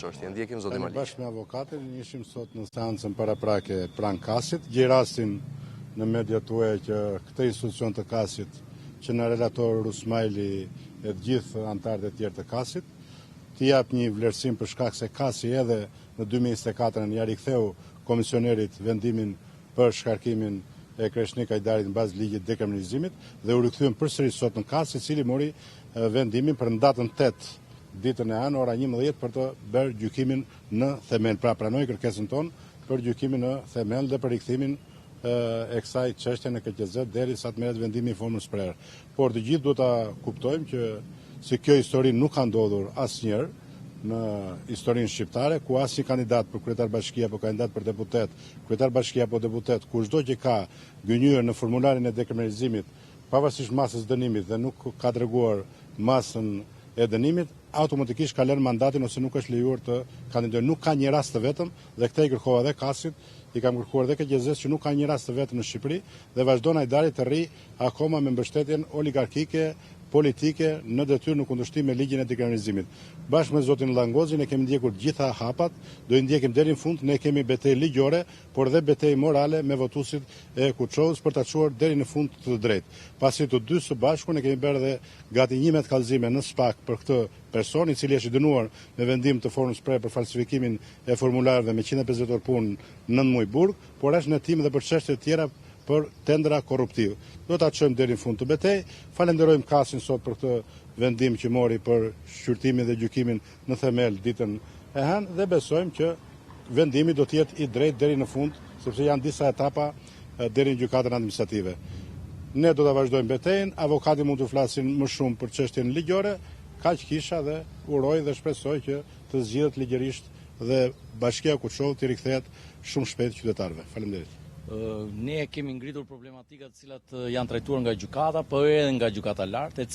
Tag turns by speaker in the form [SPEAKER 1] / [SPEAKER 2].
[SPEAKER 1] Çështje ndjekim zoti Malik.
[SPEAKER 2] Bashkë me avokatin ishim sot në seancën paraprake pranë kasit, gjej rastin në media tuaja që këtë institucion të kasit, që në relator Rusmajli e të gjithë antarët e tjerë të kasit, të jap një vlerësim për shkak se kasi edhe në 2024 ja riktheu komisionerit vendimin për shkarkimin e Kreshnik Ajdarit në bazë ligjit dekriminalizimit dhe u rikthyen përsëri sot në kas, i cili mori vendimin për në datën 8 ditën e anë, ora 11 për të bërë gjykimin në themel. Pra pranoi kërkesën tonë për gjykimin në themel dhe për rikthimin e kësaj çështje në KQZ derisa të merret vendimi në formën shprehje. Por të gjithë duhet ta kuptojmë që si kjo histori nuk ka ndodhur asnjëherë në historinë shqiptare, ku asnjë kandidat për kryetar bashkie apo kandidat për deputet, kryetar bashkie apo deputet, kushdo që ka gënjur në formularin e dekriminalizimit, pavarësisht masës dënimit dhe nuk ka treguar masën e dënimit, automatikisht ka lënë mandatin ose nuk është lejuar të kandidojë. Nuk ka një rast të vetëm dhe këtë i kërkova edhe kasit, i kam kërkuar edhe KQZ-s që nuk ka një rast të vetëm në Shqipëri dhe vazhdon Ajdari të rri akoma me mbështetjen oligarkike, politike në detyrë në kundërshtim me ligjin e dekriminalizimit. Bashkë me zotin Langozi ne kemi ndjekur gjitha hapat, do i ndjekim deri në fund, ne kemi betejë ligjore, por dhe betejë morale me votuesit e Kuçovës për ta çuar deri në fund të drejtë. Pasi të dy së bashku ne kemi bërë edhe gati 11 kallëzime në SPAK për këtë person, i cili është dënuar me vendim të formës shprehje për falsifikimin e formularëve me 150 orë punë në muj burg, por është në tim dhe për çështje të tjera për tendra korruptiv. Do ta çojmë deri në fund të betejë. Falenderojmë kasin sot për këtë vendim që mori për shqyrtimin dhe gjykimin në themel ditën e hënë dhe besojmë që vendimi do të jetë i drejtë deri në fund, sepse janë disa etapa deri në gjykatën administrative. Ne do ta vazhdojmë betejën, avokati mund të flasin më shumë për çështjen ligjore, kaq kisha dhe uroj dhe shpresoj që të zgjidhet ligjërisht dhe Bashkia Kuçovë të rikthehet shumë shpejt qytetarëve. Faleminderit.
[SPEAKER 3] Ne kemi ngritur problematikat të cilat janë trajtuar nga gjykata, po edhe nga gjykata lartë,